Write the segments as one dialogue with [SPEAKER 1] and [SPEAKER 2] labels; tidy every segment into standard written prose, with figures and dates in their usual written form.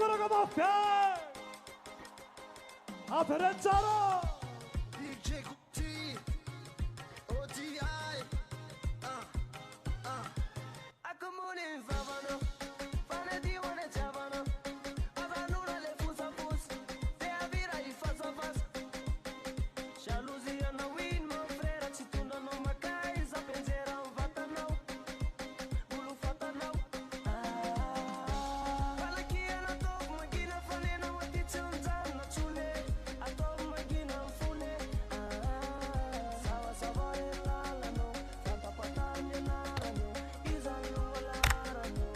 [SPEAKER 1] Ancora come fiai a Ferenziano
[SPEAKER 2] DJ Cutti ODI Accomune favano Fane di one chavano Avanura le fusa fus Te avira i fasa fas Jalousia na win mon frère Chitunda no makai Za penzera un vatanau Bulu fatanau Palakia na top Magina fane na wati chunzan na chule Atop magina fune Sawa sabore lala no Fanta patanya nara no Izalo lara no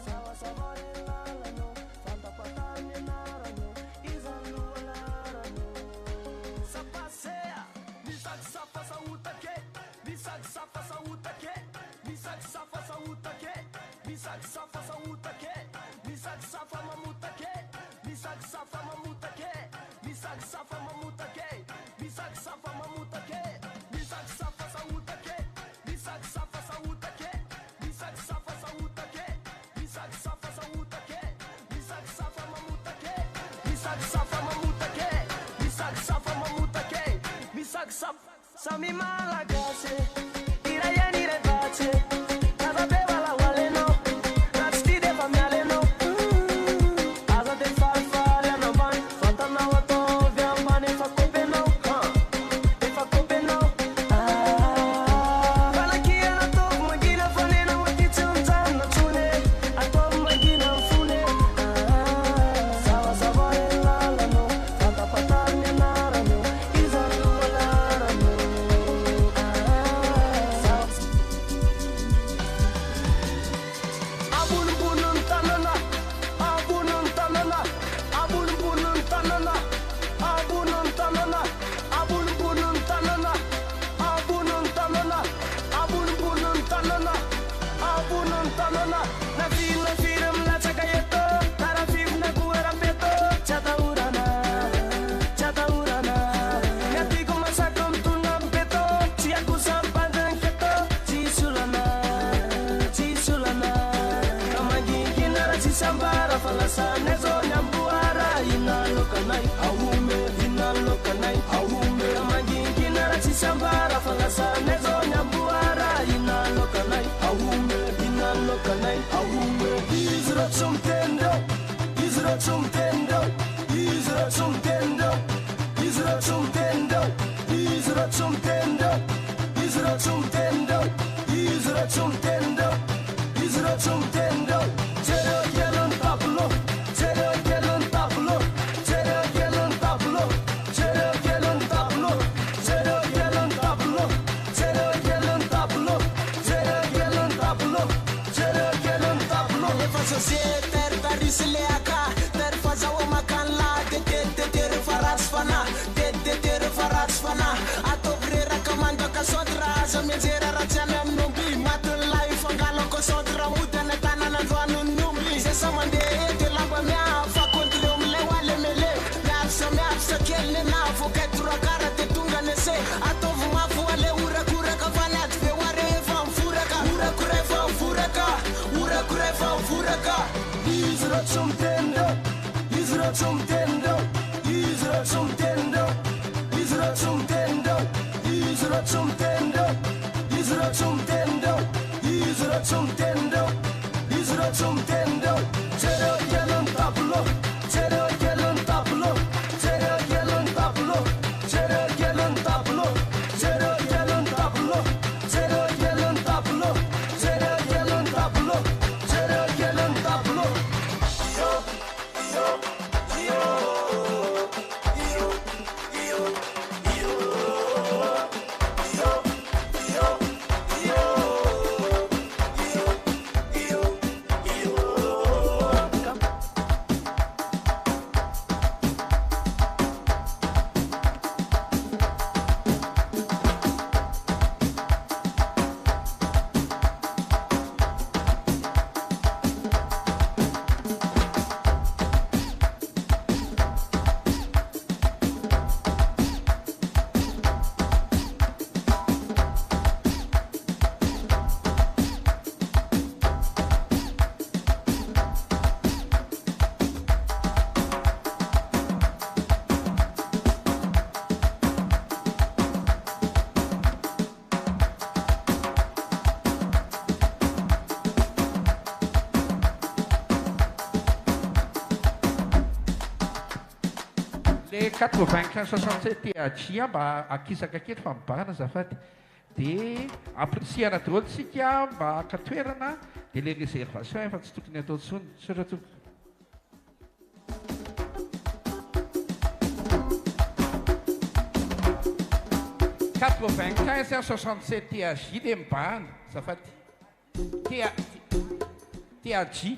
[SPEAKER 2] Sawa sabore lala no Fanta patanya nara no Izalo lara no Sapasea Misak safa sa utake Misak safa sa utake Misak safa sa utake Misak safa sa utake Misak safa mamutake Misak safa mamutake Misak safa mamutake Misak safa mamutake Misak safa sa utake Misak safa sa utake Misak safa sa utake Misak safa sa utake Misak safa mamutake Misak safa mamutake Misak safa mamutake Misak safa Sami malagase Irayani rebace Cada beba la waleno Ratsti de famialeno Asa de farfalle no ban Fanta na wato Viambane fa kopeno E fa kopeno Palakia na top Magina fane na wati chunzan na chune Atop magina fune Sawa sabore lala no Fanta patanya nara no Izalo lara no Abun bunun tanana Abunun tanana Abun bunun tanana Abunun tanana Abun bunun tanana Abunun tanana Abun bunun tanana Abunun tanana Na film na chakayeto Tara film na kuara peto Chata urana Ngati ko masakam tunang peto Si aku sampang keto Cisulana Kamaging kinara si sambara Falasa nezo nyambuara Hinalo kanay Ahume Hinalo kanay Ahume Kamaging kinara si sambara Falasa nezo nyambuara Hinalo kanay Ahume Hinalo kanay Ahume Izra chumtendo Izra chumtendo Izra chumtendo Izra chumtendo Izra chumtendo Izra chumtendo Izra chumtendo Izra chumtendo Chero yelon tablo Chero yelon tablo Chero yelon tablo Chero yelon tablo Chero yelon tablo Chero yelon tablo Chero yelon tablo Chero yelon tablo Efa societe Paris leaka Ter faza o makanla Te farats fana Te farats fana Atobrera kamanda kasodra Zamezera rachana mnumbi Matul life angalo kosodra Udana tanana dwanu numbi Sesa mande ete lamba mea Fakontre umle wale mele Meapsa kelle na Foketura kara te tunga nese Atovu mafu wale ura kura kavanat Fe ware evan furaka Ura kura evan furaka Ura kura evan furaka Izra chumtendo Izra chumtendo Izra chumtendo Izra chumtendo Izra chumtendo Izra chumtendo Izra chumtendo Izra chumtendo Chero yelon tablo Chero yelon tablo Chero yelon tablo Chero yelon tablo Chero yelon tablo Chero yelon tablo Chero yelon tablo Chero yelon tablo Yo
[SPEAKER 3] le 95-67 dia mba akisaka kely fa mibahana zafady dia appréciana daholo tsika mba akatoerana dia le réservation efa tsy tokony atao tsony sotra tompoko 95-67 TAJ dia mibahana zafady TAJ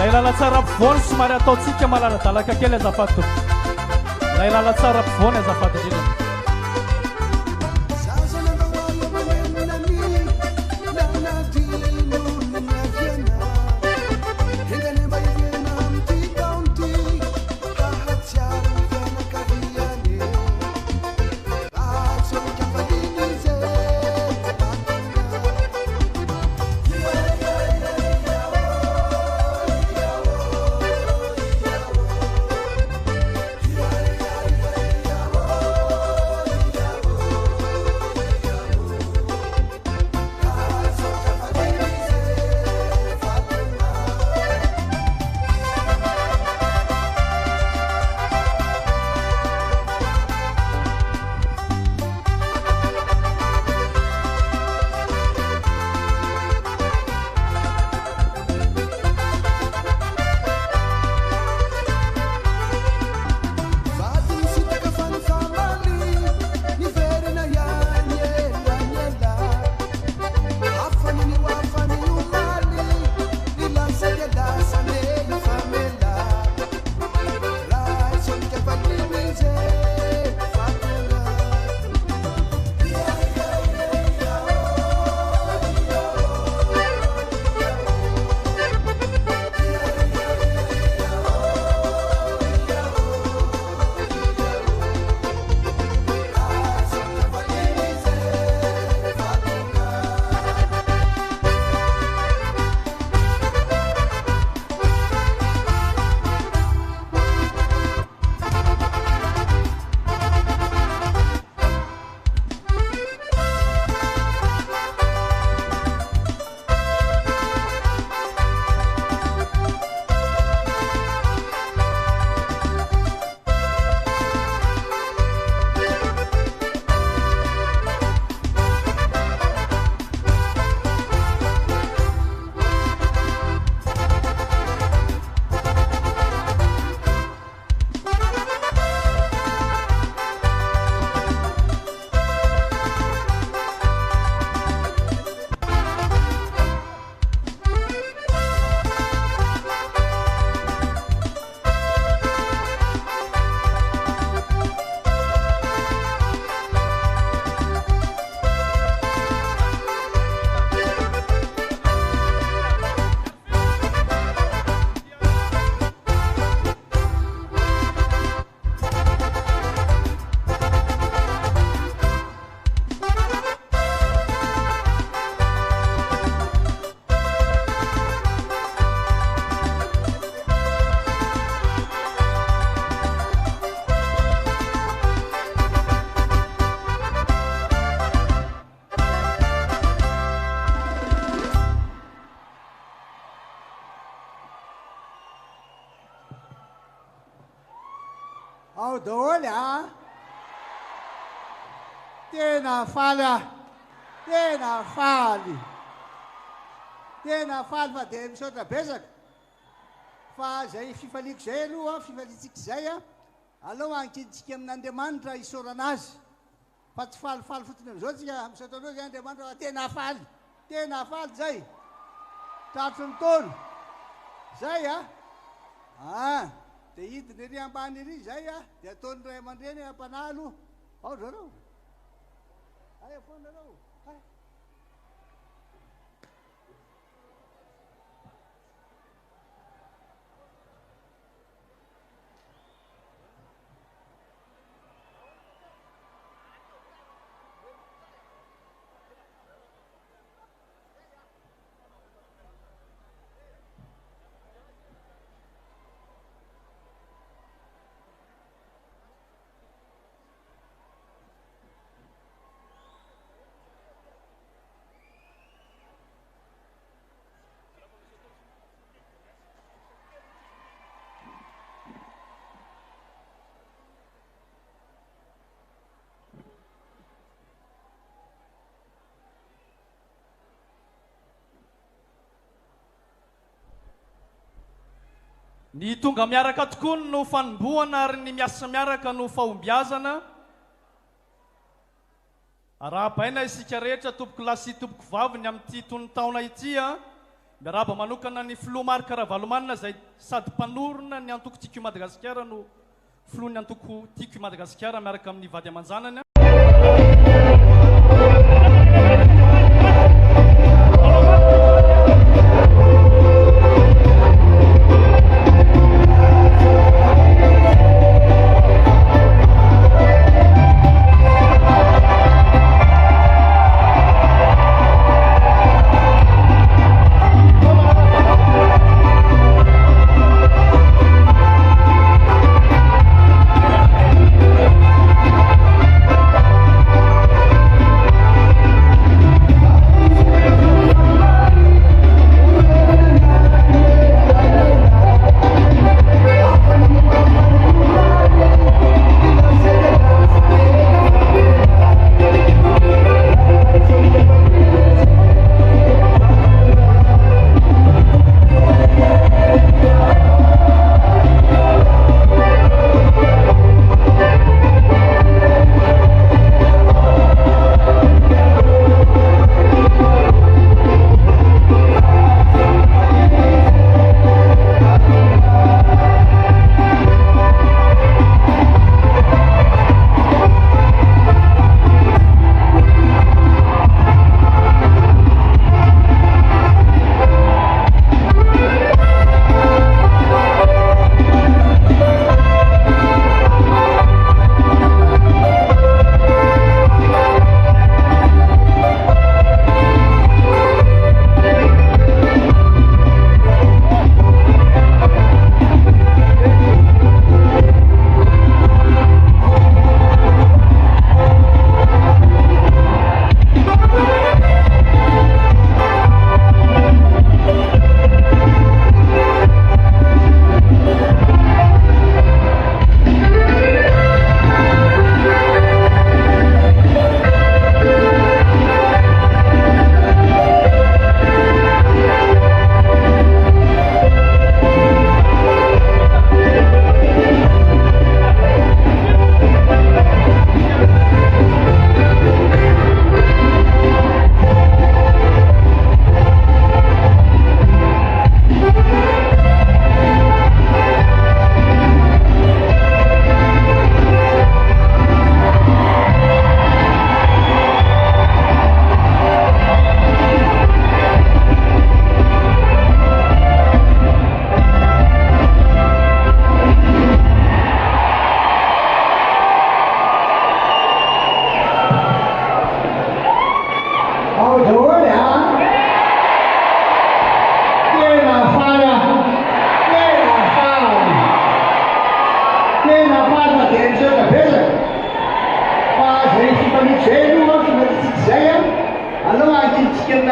[SPEAKER 1] ilay lala tsara ampovoany somary ataotsika malaradalaka kely azafady tompoko ilay lala tsara ampovoany azafady indrindra
[SPEAKER 4] ao daholo tena faly tena faly fa de misaotra besaka fa zay fifaliako zay aloha fifalitsika zay alao ankiditsika amin'Andriamanitra isorana azy fa tsy falifaly fotony am'izao tsika misaotra anao zay Andriamanitra tena faly zay tratro ny taona zay de hidiny ery ambany ery zay de ataony ray aman-dreny ampanalo ao zareo aya fonareo
[SPEAKER 1] ny tonga miaraka tokoa no fanomboana ary ny miasa miaraka no fahombiazana arahabaina isika rehetra tompoko lasy tompoko vaviny amin'ity tony taona ity miaraba manokana ny filoha Marc Ravalomanina zay sady mpanorona ny antoko tiako Madagasikara no filoha ny antoko tiako Madagasikara miaraka amin'ny vady aman-janany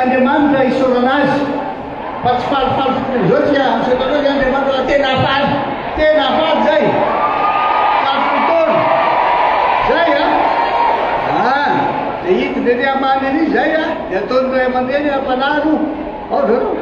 [SPEAKER 1] Andriamanitra isorana azy fa tsy falifaly fotony am'izao tsika misaotra anao zay Andriamanitra tena faly zay
[SPEAKER 4] dia ataony ray aman-dreny ampanaro ao zareo